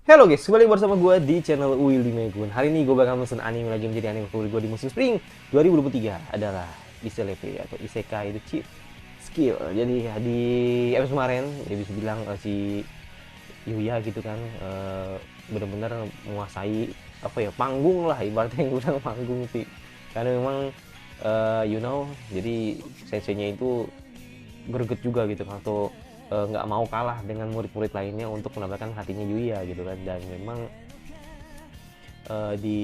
Halo guys, kembali bersama gue di channel Willy Megun. Hari ini gue bakal mesen anime lagi menjadi anime favorit gue di musim spring 2023 adalah ISLP atau Isekai The Cheat Skill. Jadi di episode kemarin dia bisa bilang si Yuya gitu kan benar-benar menguasai apa ya, panggung lah ibaratnya, yang bilang panggung sih. Karena memang jadi senseinya itu greget juga gitu kan, atau nggak mau kalah dengan murid-murid lainnya untuk mendapatkan hatinya Yuya gitu kan. Dan memang di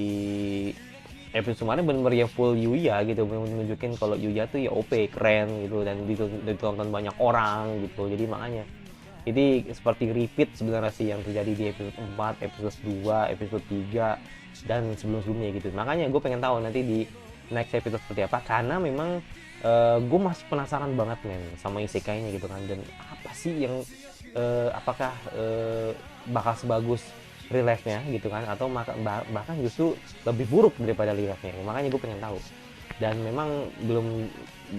episode kemarin benar-benar yang full Yuya gitu, menunjukin kalau Yuya tuh ya OP keren gitu, dan ditonton banyak orang gitu. Jadi makanya ini seperti repeat sebenarnya sih yang terjadi di episode 4, episode 2, episode 3 dan sebelum-sebelumnya gitu. Makanya gue pengen tahu nanti di next episode seperti apa, karena memang gue masih penasaran banget men sama isekainya gitu kan. Dan apa sih yang apakah bakal sebagus real life-nya gitu kan, atau bahkan justru lebih buruk daripada real life-nya. Makanya gue pengen tahu, dan memang belum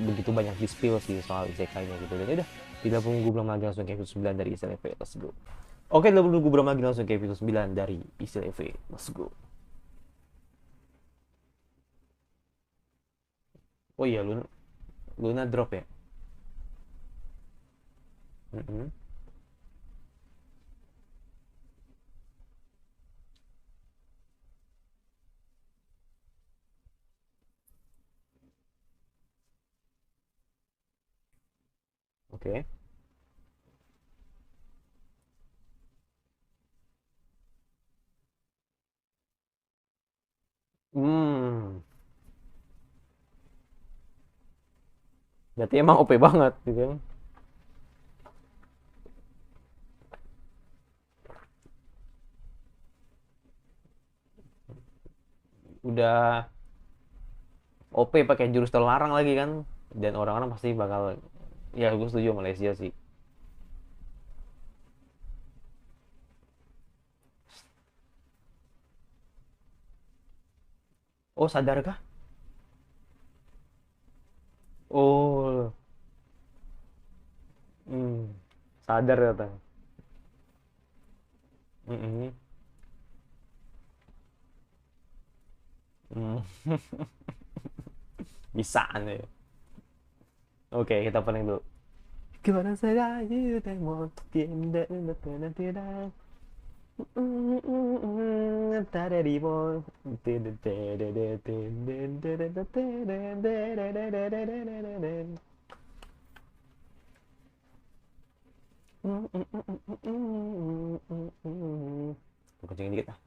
begitu banyak di spill sih soal isekainya gitu. Dan udah, tidak perlu belum lagi, langsung ke episode 9 dari Istilah EV, let's go. Oke, tidak perlu belum lagi, langsung ke episode 9 dari Istilah EV, let's go. Oh iya, Luna drop ya. Mm-mm. Oke. Hmm, berarti emang OP banget gitu kan. Udah OP pakai jurus terlarang lagi kan, dan orang-orang pasti bakal, ya gue setuju Malaysia sih. Oh, sadarkah? Oh. Hmm, sadar katanya. Mm-mm. Hmm. Bisa nih. Oke, kita paling dulu. Gimana saya mau tidak tidak tadi mau. Kencengin dikit ah.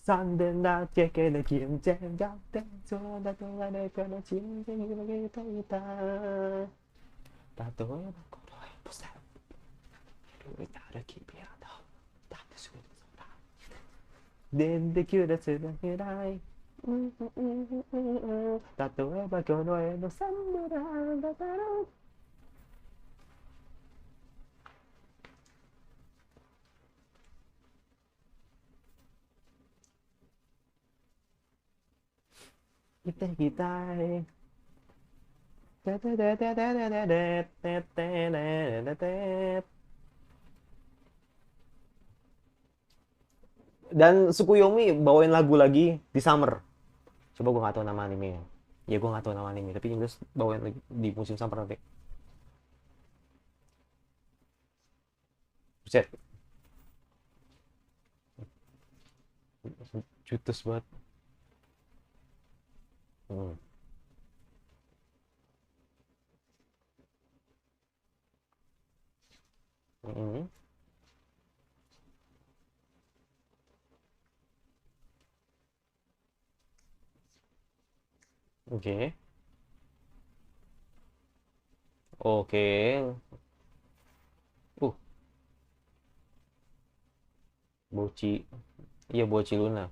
Sanden đã che cái này kiếm chém giáp tên số đã tung ra đây cho nó chiếm cái như cái thấy ta ta tối mà có đôi bút sao đôi ta đã kịp biết đâu ta đã xuống sông đá đến để kêu đã sự đã nghe đây ta tối mà có đôi nó sắm ra ta ta đâu. Kita kita dan Sukuyomi bawain lagu lagi di Summer. Coba gue nggak tahu nama animenya. Ya gue nggak tahu nama anime, tapi Inggris bawain lagi di musim Summer nanti. Buset, jutus banget. Hmm. Hmm. Oke. Okay. Oke. Okay. Uh, Boci. Iya, Boci Luna.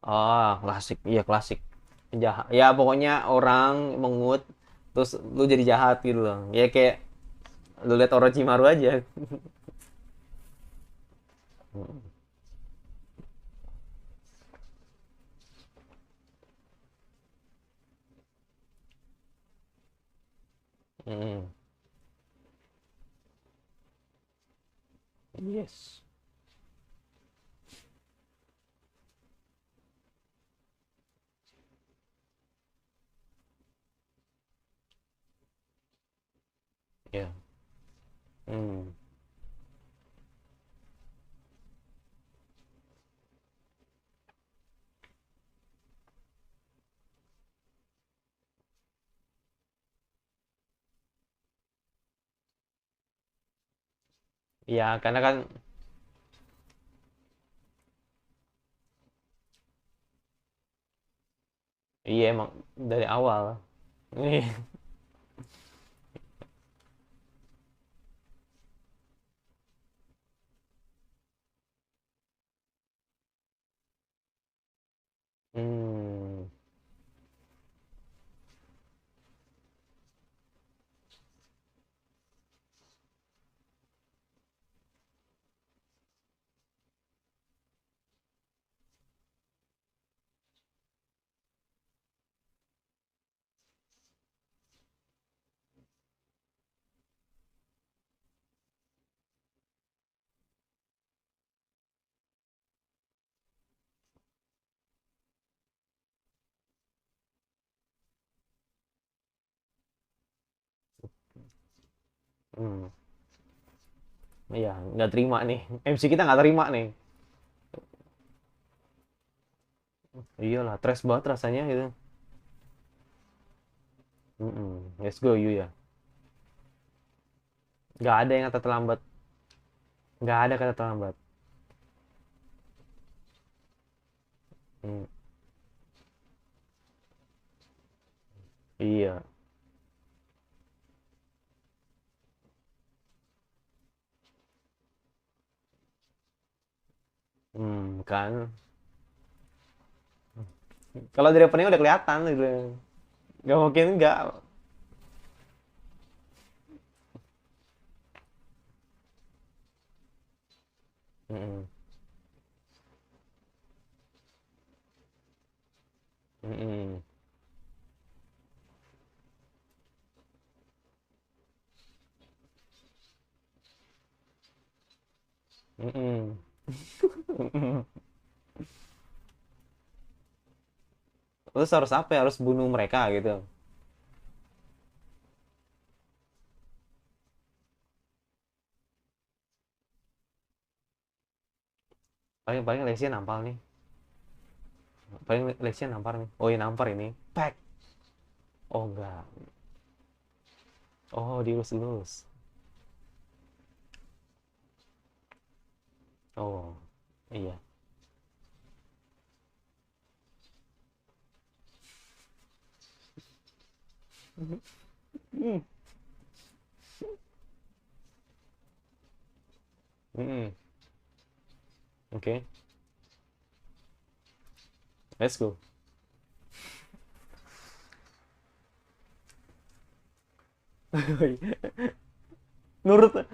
Ah, klasik. Iya, klasik. Jahat ya, pokoknya orang mengut terus lu jadi jahat gitu loh ya, kayak lu lihat Orochimaru aja. Hmm. Yes. Ya. Hmm. Ya karena kan iya emang dari awal. Hmm. Hmm. Iya nggak terima nih, MC kita nggak terima nih. Iyalah trash banget rasanya gitu. Mm-mm. Let's go you ya. Nggak ada yang kata terlambat. Nggak ada kata terlambat. Hmm. Iya. Kan. Kalau dari opening udah kelihatan gitu. Nggak mungkin nggak. Mm-mm. Mm-mm. Mm-mm. Mm-mm. Terus harus apa ya? Harus bunuh mereka gitu. Paling Lexia nampal nih. Paling Lexia nampar nih. Oh iya nampar ini. Pack. Oh enggak. Oh dielus-elus. Oh iya. Mm. Mm-mm. Oke. Let's go. Nurut.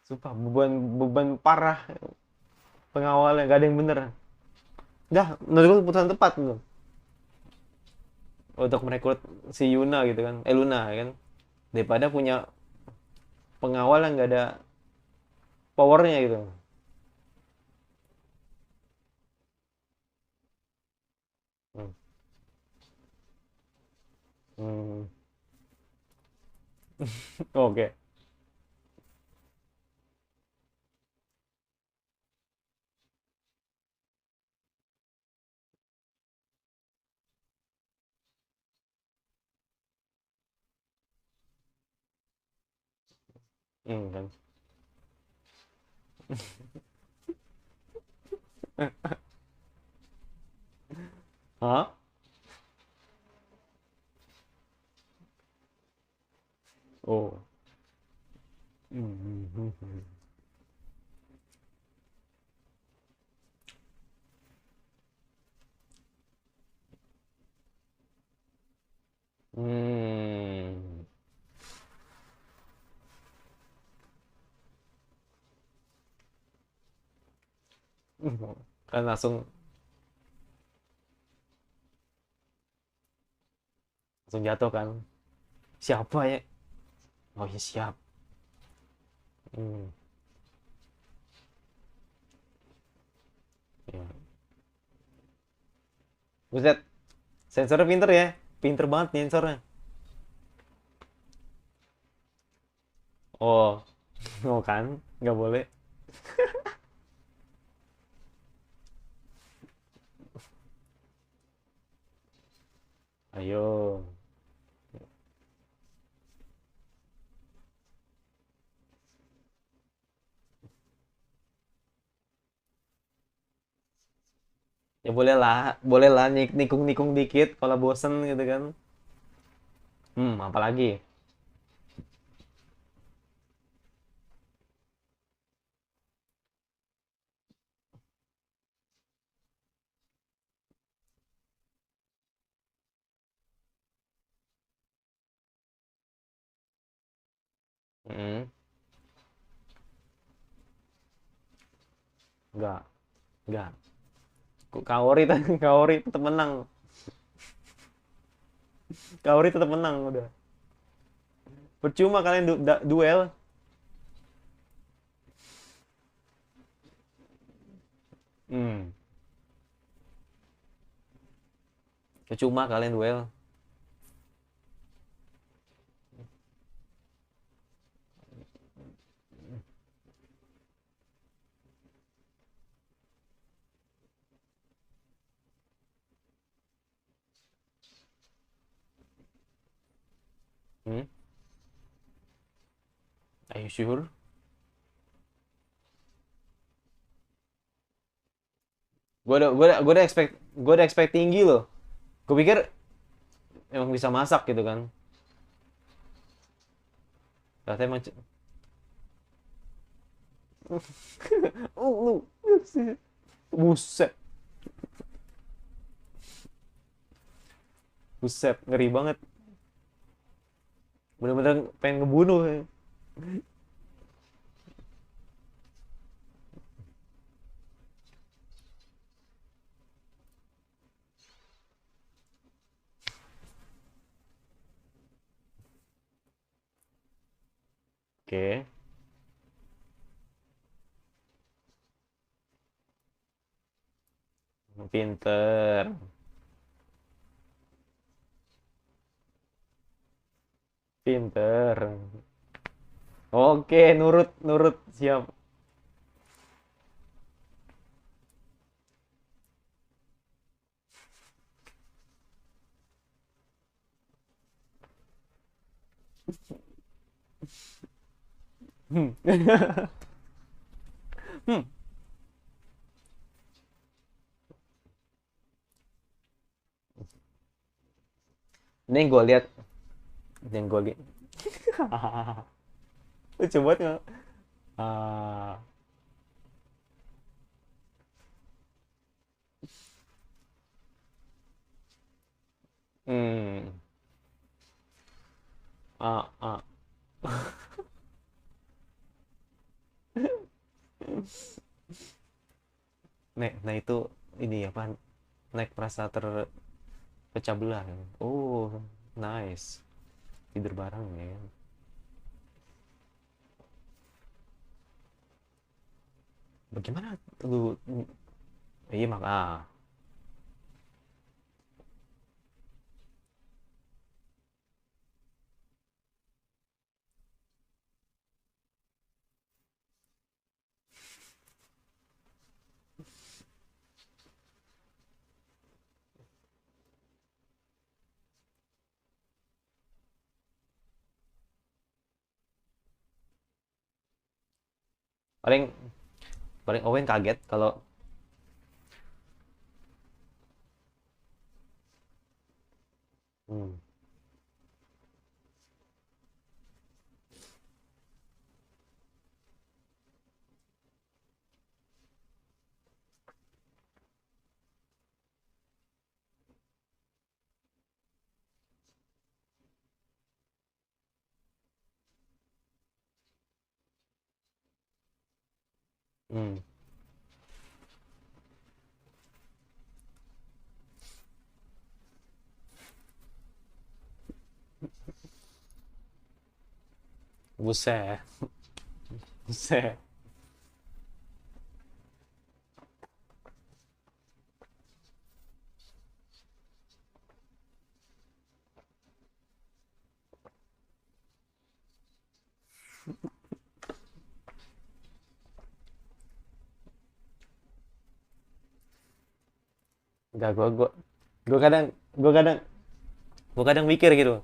Sumpah beban beban parah pengawalnya, gak ada yang bener. Dah, menurut gue keputusan tepat tuh untuk merekrut si Yuna gitu kan, Luna kan, daripada punya pengawal yang gak ada powernya gitu. Hmm. Hmm. Oke. Kan. Hah? Kan langsung jatuh kan. Siapa ya? Oh ya siap. Hmm, ya. Buset, sensornya pinter ya. Pinter banget nih sensornya. Oh, oh kan? Nggak boleh. Ayo. Ya boleh lah nikung-nikung dikit kalau bosen gitu kan. Apalagi. Hmm, enggak, enggak. Kaori Kaori tetap menang. Kaori tetap menang udah. Percuma kalian duel. Hmm, percuma kalian duel. Hmm, are you sure? Gue udah expect tinggi loh. Gue pikir emang bisa masak gitu kan. Ternyata emang lu buset, buset, ngeri banget. Bener-bener pengen ngebunuh. Oke, pinter, pinter. Oke, nurut, nurut, siap. Hmm. Hmm. Ini gue lihat, yang gue lihat. Lucu banget nggak? Ah, hmm, ah, ah. Nah itu ini apa? Naik merasa terpecah belah. Oh, nice. Tidur bareng ya. Bagaimana lu? Iya mak paling paling Owen kaget kalau hmm, hmm. Buset, buset. Enggak, gua kadang gua kadang gua kadang mikir gitu.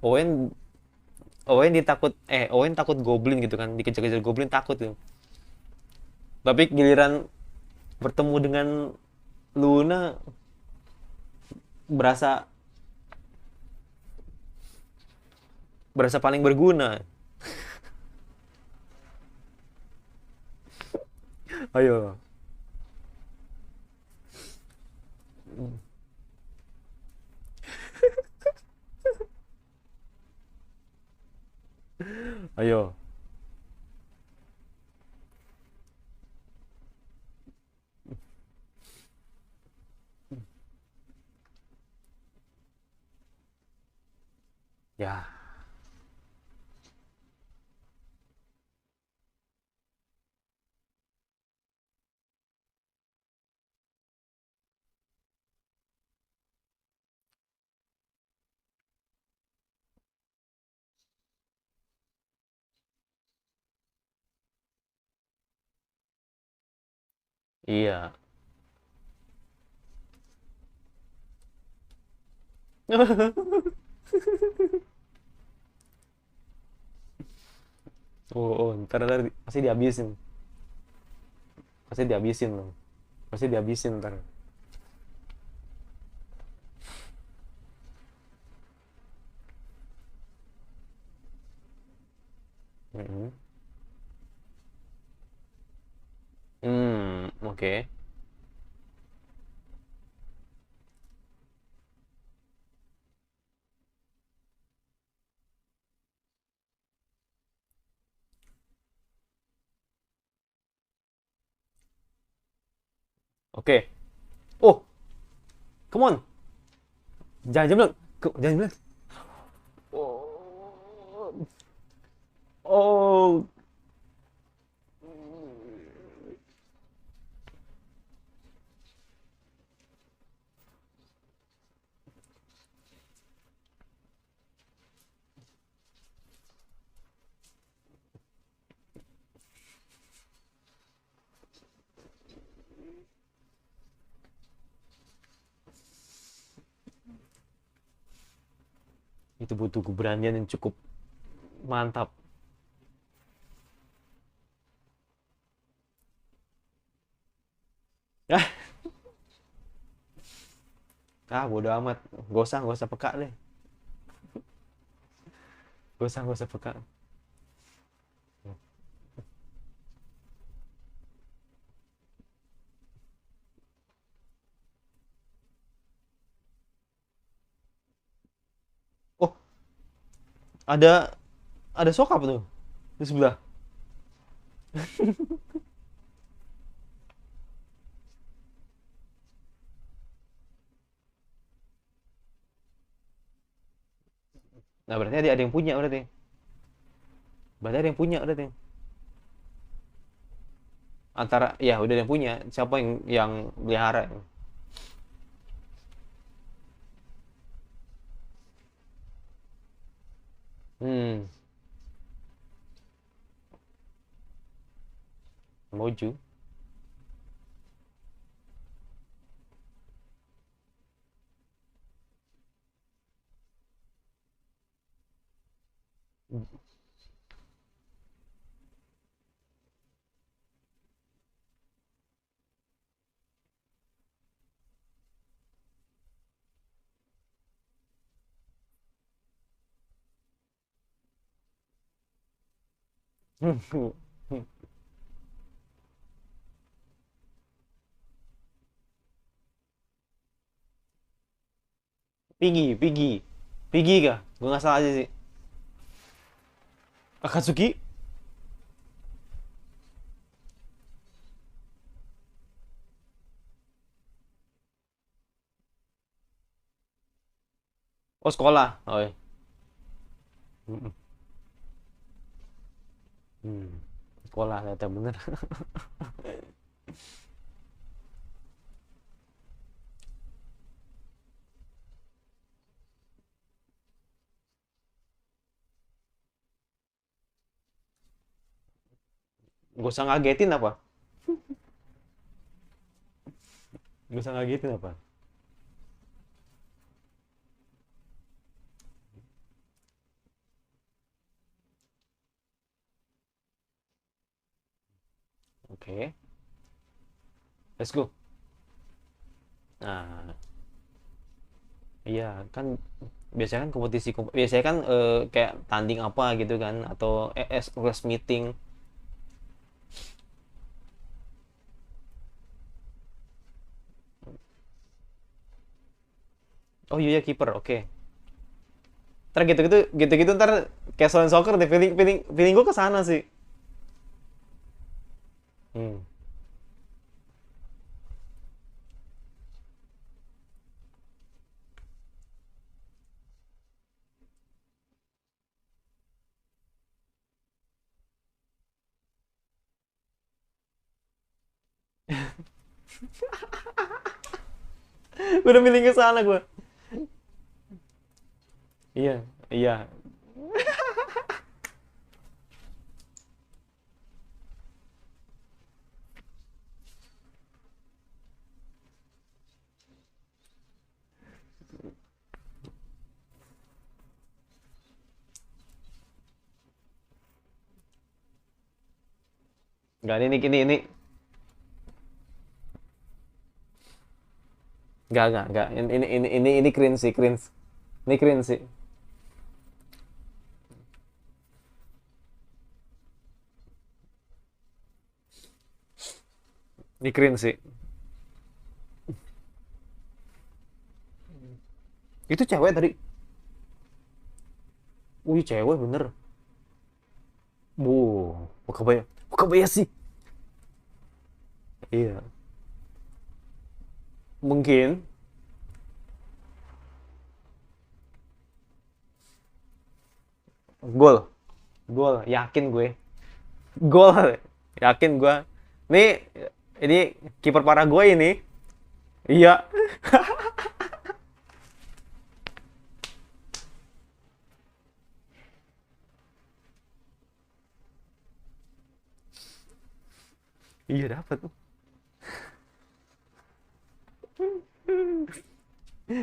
Owen Owen takut goblin gitu kan, dikejar-kejar goblin takut tuh. Tapi giliran bertemu dengan Luna berasa berasa paling berguna. Ayo. Ayo. Ya, iya. Ntar pasti dihabisin. Pasti dihabisin loh. Pasti dihabisin ntar. Mm-mm. Oke. Oke. Oh, come on. Jangan jam bilang. Jangan bilang. Oh, oh, itu butuh keberanian yang cukup mantap. Ah, bodo amat. Gak usah peka deh. Gak usah peka. Oh, ada sokap tuh di sebelah. Nah, berarti ada yang punya berarti. Berarti ada yang punya berarti. Antara ya udah ada yang punya. Siapa yang pelihara? Hmm, Moju. Piggy, Piggy. Piggy kah? Gue nggak salah aja sih. Akatsuki? Oh, sekolah. Oh, iya. Mm-mm. Hmm. Sekolah ternyata bener. Gak usah ngagetin apa? Gak usah ngagetin apa? Oke, let's go. Nah, iya kan biasanya kan biasanya kan kayak tanding apa gitu kan atau class meeting. Oh iya kiper, oke. Ntar gitu-gitu ntar casual soccer deh, feeling feeling feeling gue kesana sih. Hmm. Gue udah feeling kesana gue. Iya, iya. Enggak, ini enggak. Ini cringe sih, cringe. Ini cringe sih. Ini cringe sih. Itu cewek tadi. Wih, cewek bener. Bu, buka bayar sih. Iya. Mungkin gol. Gol, yakin gue. Gol. Yakin gue. Nih, ini kiper parah gue ini. Iya. Iya dapat.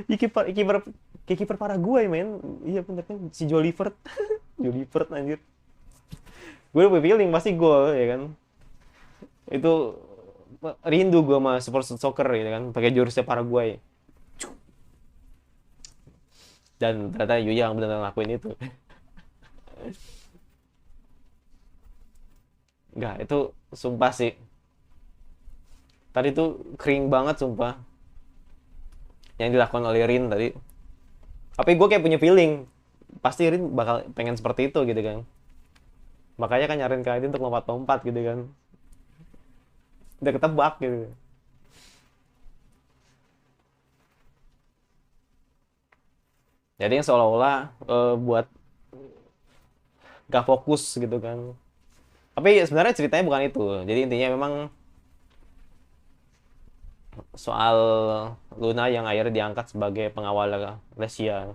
Iya kiper kiper parah gue ya, men. Iya bener kan si Jolivert. Jolivert anjir. Gue udah feeling pasti gol ya kan. Itu rindu gue sama support soccer ya kan, pakai jurusnya Paraguay. Dan ternyata Yuya yang benar ngelakuin itu. Enggak, itu sumpah sih. Tadi tuh kering banget sumpah yang dilakukan oleh Rin tadi. Tapi gue kayak punya feeling pasti Rin bakal pengen seperti itu gitu kan. Makanya kan nyariin kali untuk lompat-lompat gitu kan. Udah ketebak gitu. Jadi yang seolah-olah buat gak fokus gitu kan. Tapi sebenarnya ceritanya bukan itu. Jadi intinya memang soal Luna yang akhirnya diangkat sebagai pengawal Lesia.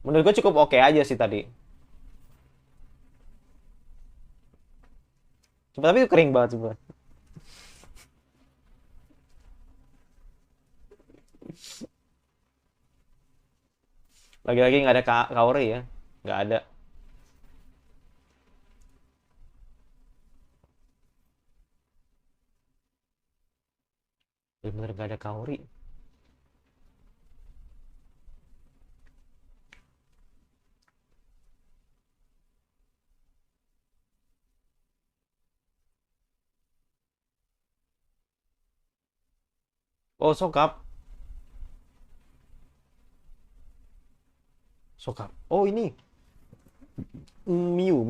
Menurut gue cukup oke aja sih tadi. Cuma tapi itu kering banget coba. Lagi-lagi nggak ada Kaori ya. Nggak ada. Bener nggak ada Kaori. Oh, Sokap. Sokap. Oh, ini. Miu.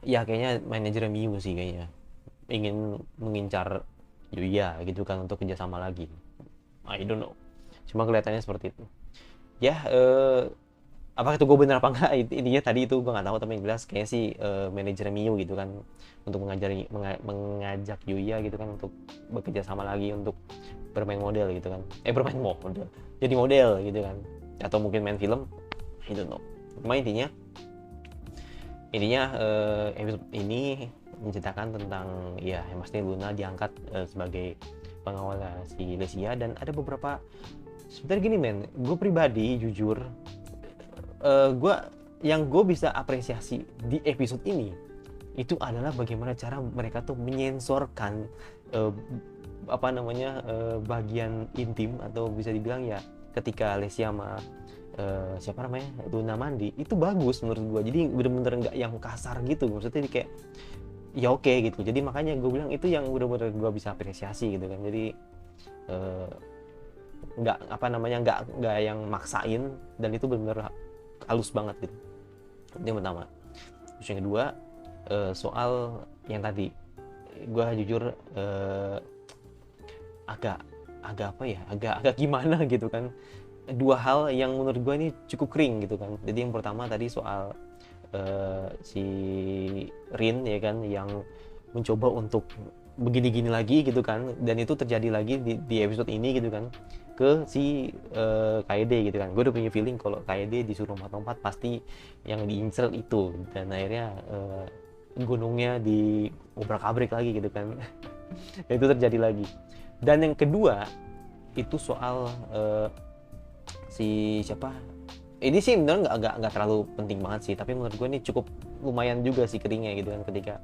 Iya, kayaknya manajer Miu sih kayaknya. Ingin mengincar Yuya gitu kan untuk kerjasama lagi. I don't know. Cuma kelihatannya seperti itu. Ya, Apakah itu gue benar apa enggak, intinya tadi itu gue nggak tahu, tapi yang jelas kayaknya sih manajer Miu gitu kan untuk mengajak Yuya gitu kan untuk bekerja sama lagi untuk bermain model gitu kan, bermain model jadi model gitu kan, atau mungkin main film, I don't know. Cuma intinya episode ini menceritakan tentang ya yang pasti Luna diangkat sebagai pengawal si Lesia, dan ada beberapa sebenarnya gini men, gue pribadi jujur gue bisa apresiasi di episode ini itu adalah bagaimana cara mereka tuh menyensorkan uh, bagian intim, atau bisa dibilang ya ketika Lesia sama siapa namanya Luna mandi itu bagus menurut gue, jadi bener-bener nggak yang kasar gitu, maksudnya kayak ya oke gitu. Jadi makanya gue bilang itu yang bener-bener gue bisa apresiasi gitu kan, jadi nggak nggak yang maksain, dan itu bener-bener halus banget gitu. Itu yang pertama. Terus yang kedua soal yang tadi gue jujur agak agak gimana gitu kan, dua hal yang menurut gue ini cukup kering gitu kan. Jadi yang pertama tadi soal si Rin ya kan, yang mencoba untuk begini-gini lagi gitu kan, dan itu terjadi lagi di episode ini gitu kan ke si KD gitu kan. Gue udah punya feeling kalau KD disuruh lompat-lompat pasti yang diinsert itu, dan akhirnya gunungnya di obrak-abrik lagi gitu kan. Itu terjadi lagi. Dan yang kedua itu soal si siapa, ini sih benar nggak terlalu penting banget sih, tapi menurut gue ini cukup lumayan juga sih keringnya gitu kan, ketika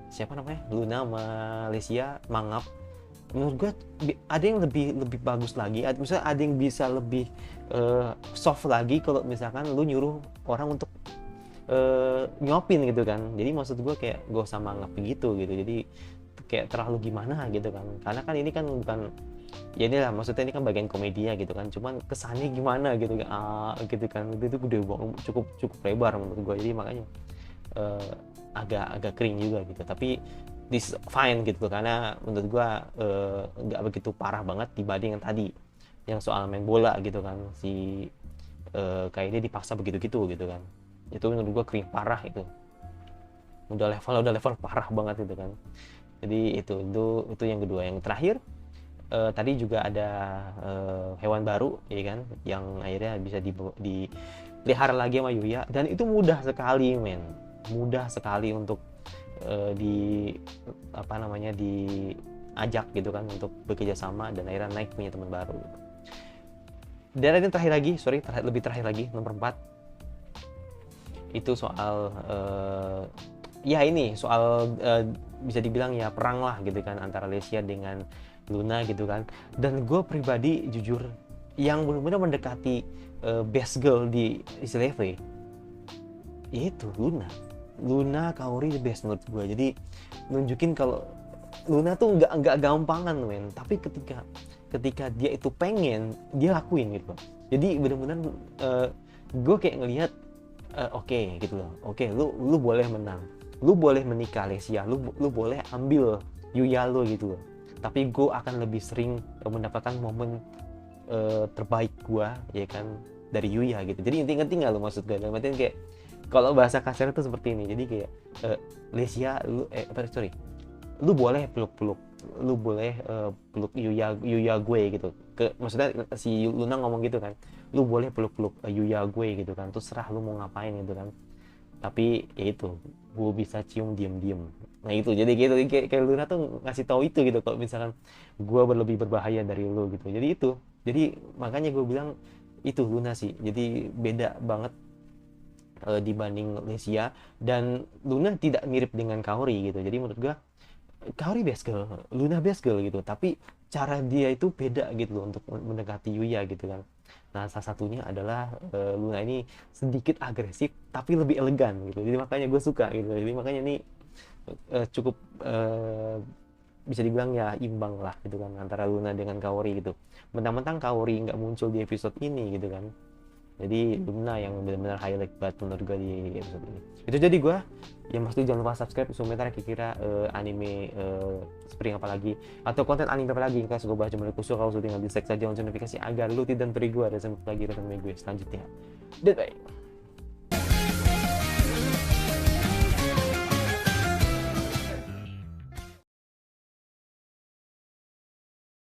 siapa namanya Luna sama Lesia mangap. Menurut gue ada yang lebih bagus lagi, misalnya ada yang bisa lebih soft lagi kalau misalkan lu nyuruh orang untuk nyuapin gitu kan. Jadi maksud gue kayak gak usah mangap begitu gitu, jadi kayak terlalu gimana gitu kan, karena kan ini kan bukan ya inilah, maksudnya ini kan bagian komedia gitu kan, cuman kesannya gimana gitu kan, gitu kan, itu gede banget, cukup lebar menurut gue, jadi makanya agak kering juga gitu. Tapi this fine gitu, karena menurut gue nggak begitu parah banget dibanding yang tadi yang soal main bola gitu kan, si kayaknya dipaksa begitu gitu kan, itu menurut gue kering parah, itu udah level parah banget itu kan. Jadi itu yang kedua. Yang terakhir tadi juga ada hewan baru ya kan, yang akhirnya bisa dipelihara lagi sama Yuya, dan itu mudah sekali men, mudah sekali untuk diajak gitu kan untuk bekerja sama, dan akhirnya naik punya teman baru. Dan ini lebih terakhir lagi, nomor 4 itu soal ya ini soal bisa dibilang ya perang lah gitu kan antara Lesia dengan Luna gitu kan. Dan gue pribadi jujur yang benar-benar mendekati best girl di SLV yaitu Luna Kaori the best menurut gue. Jadi nunjukin kalau Luna tuh nggak gampangan men, tapi ketika dia itu pengen, dia lakuin gitu. Jadi benar-benar gue kayak ngelihat oke gitu loh, oke, lu boleh menang, lu boleh menikah Lesia, lu boleh ambil Yuya lu gitu loh, tapi gue akan lebih sering mendapatkan momen terbaik gue ya kan dari Yuya gitu. Jadi inti nggak lo maksud gue, maksudnya kayak kalau bahasa kasar itu seperti ini. Jadi kayak Lesia lu boleh peluk lu boleh peluk Yuya gue gitu, maksudnya si Luna ngomong gitu kan, lu boleh peluk Yuya gue gitu kan, terus serah lu mau ngapain gitu kan, tapi ya itu gue bisa cium diem. Nah itu jadi gitu, kayak Luna tuh ngasih tahu itu gitu, kalau misalkan gue lebih berbahaya dari lu gitu. Jadi makanya gue bilang itu Luna sih, jadi beda banget dibanding Lesia. Dan Luna tidak mirip dengan Kaori gitu, jadi menurut gue Kaori best girl, Luna best girl gitu, tapi cara dia itu beda gitu loh untuk mendekati Yuya gitu kan. Nah salah satunya adalah Luna ini sedikit agresif tapi lebih elegan gitu, jadi makanya gue suka gitu. Jadi makanya ini cukup bisa dibilang ya imbang lah gitu kan antara Luna dengan Kaori gitu. Mentang-mentang Kaori nggak muncul di episode ini gitu kan, Jadi Lumina yang benar-benar highlight banget menurut gue di episode ini. Itu jadi gue, yang pasti jangan lupa subscribe komentar kira-kira anime spring apa lagi atau konten anime apa lagi yang gue bahas cuma Kusho. Kalau sudah tinggal di like saja notifikasi agar lu tidak terganggu dan sampai lagi anime gue selanjutnya. Bye.